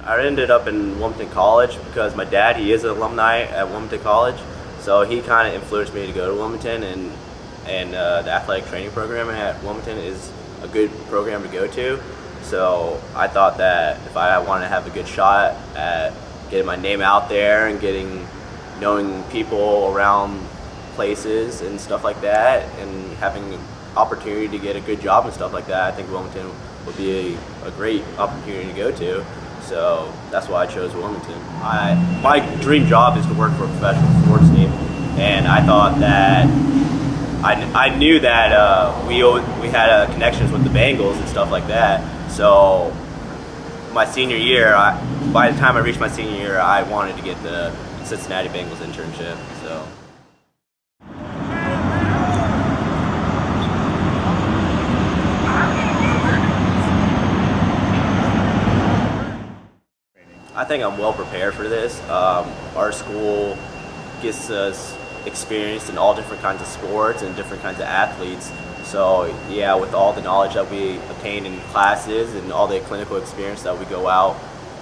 I ended up in Wilmington College because my dad, he is an alumni at Wilmington College, so he kind of influenced me to go to Wilmington, and the athletic training program at Wilmington is a good program to go to. So I thought that if I wanted to have a good shot at getting my name out there and knowing people around places and stuff like that, and having an opportunity to get a good job and stuff like that, I think Wilmington would be a great opportunity to go to. So that's why I chose Wilmington. My dream job is to work for a professional sports team, and I thought that I knew that we had connections with the Bengals and stuff like that. So my senior year, by the time I reached my senior year, I wanted to get the Cincinnati Bengals internship. So. I think I'm well prepared for this. Our school gets us experienced in all different kinds of sports and different kinds of athletes. So yeah, with all the knowledge that we obtain in classes and all the clinical experience that we go out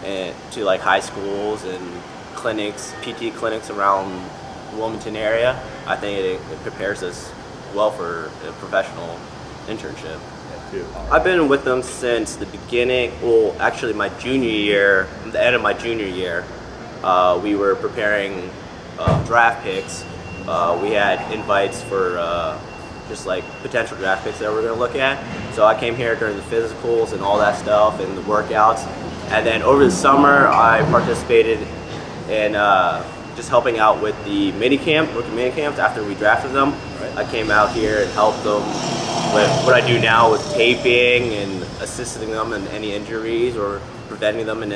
and to like high schools and clinics, PT clinics around the Wilmington area, I think it prepares us well for a professional internship. I've been with them since the beginning, well actually my junior year, the end of my junior year. We were preparing draft picks. We had invites for just like potential draft picks that we were going to look at. So I came here during the physicals and all that stuff and the workouts. And then over the summer I participated in just helping out with the rookie mini camps after we drafted them. I came out here and helped them with what I do now with taping and assisting them in any injuries or preventing them in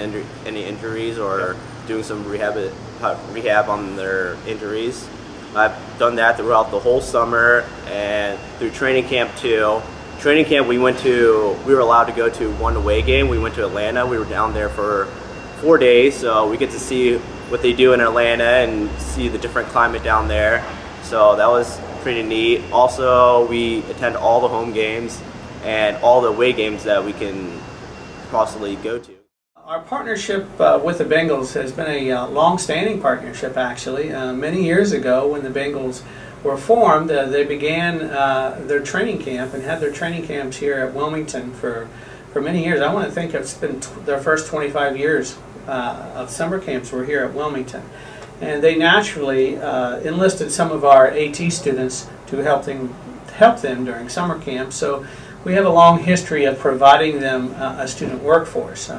any injuries or doing some rehab on their injuries. I've done that throughout the whole summer and through training camp too. Training camp we were allowed to go to one away game. We went to Atlanta. We were down there for 4 days, so we get to see what they do in Atlanta and see the different climate down there. So that was pretty neat. Also, we attend all the home games and all the away games that we can possibly go to. Our partnership with the Bengals has been a long-standing partnership, actually. Many years ago, when the Bengals were formed, they began their training camp and had their training camps here at Wilmington for many years. I want to think it's been their first 25 years of summer camps were here at Wilmington. And they naturally enlisted some of our AT students to help them during summer camp. So we have a long history of providing them a student workforce.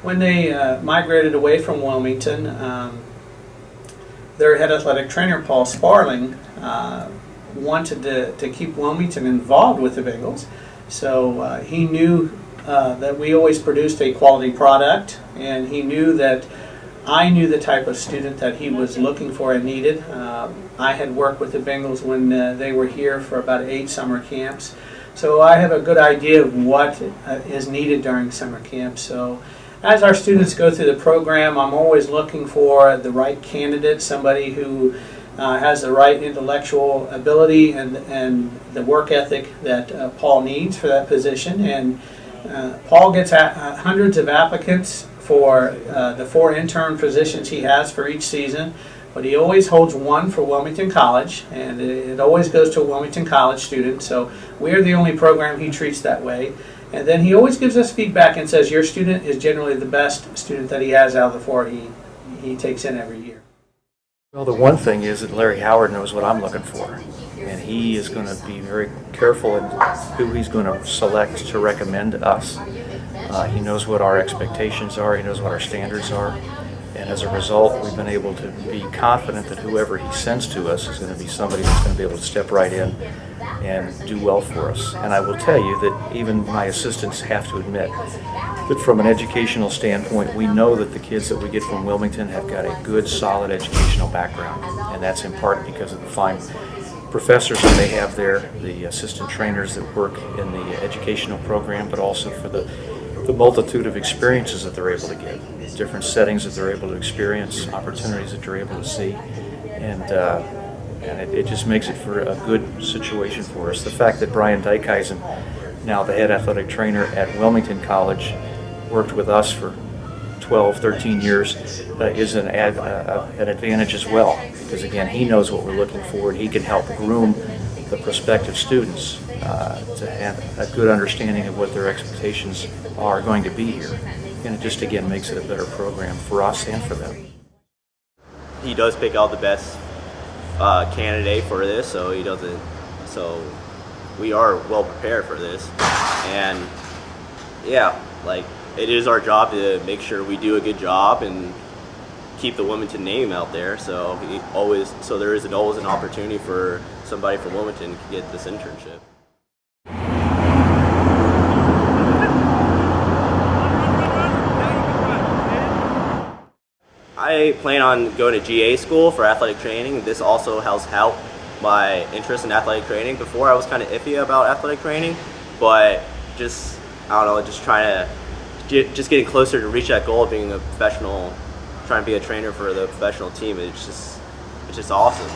When they migrated away from Wilmington, their head athletic trainer, Paul Sparling, wanted to keep Wilmington involved with the Bengals. So he knew that we always produced a quality product, and he knew that I knew the type of student that he was looking for and needed. I had worked with the Bengals when they were here for about 8 summer camps. So I have a good idea of what is needed during summer camp. So as our students go through the program, I'm always looking for the right candidate, somebody who has the right intellectual ability and the work ethic that Paul needs for that position. And Paul gets hundreds of applicants for the 4 intern positions he has for each season, but he always holds one for Wilmington College, and it always goes to a Wilmington College student, so we're the only program he treats that way. And then he always gives us feedback and says your student is generally the best student that he has out of the 4 he takes in every year. Well, the one thing is that Larry Howard knows what I'm looking for, and he is going to be very careful in who he's going to select to recommend us. He knows what our expectations are, he knows what our standards are, and as a result we've been able to be confident that whoever he sends to us is going to be somebody that's going to be able to step right in and do well for us. And I will tell you that even my assistants have to admit that from an educational standpoint, we know that the kids that we get from Wilmington have got a good, solid educational background, and that's in part because of the fine professors that they have there, the assistant trainers that work in the educational program, but also for the multitude of experiences that they're able to get, different settings that they're able to experience, opportunities that they're able to see, and it just makes it for a good situation for us. The fact that Brian Dykhuizen, now the head athletic trainer at Wilmington College, worked with us for 12, 13 years is an advantage as well, because again, he knows what we're looking for, and he can help groom the prospective students to have a good understanding of what their expectations are going to be here. And it just again makes it a better program for us and for them. He does pick out the best candidate for this, so we are well prepared for this. And yeah, like, it is our job to make sure we do a good job and keep the Wilmington name out there. So there is always an opportunity for somebody from Wilmington to get this internship. I plan on going to GA school for athletic training. This also has helped my interest in athletic training. Before, I was kind of iffy about athletic training, but just getting closer to reach that goal of being a professional, trying to be a trainer for the professional team. It's just awesome.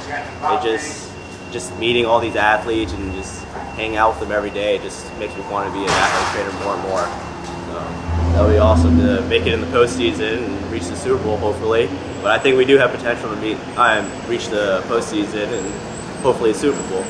Just meeting all these athletes and just hanging out with them every day just makes me want to be an athletic trainer more and more. So that would be awesome to make it in the postseason and reach the Super Bowl, hopefully. But I think we do have potential to reach the postseason and hopefully a Super Bowl.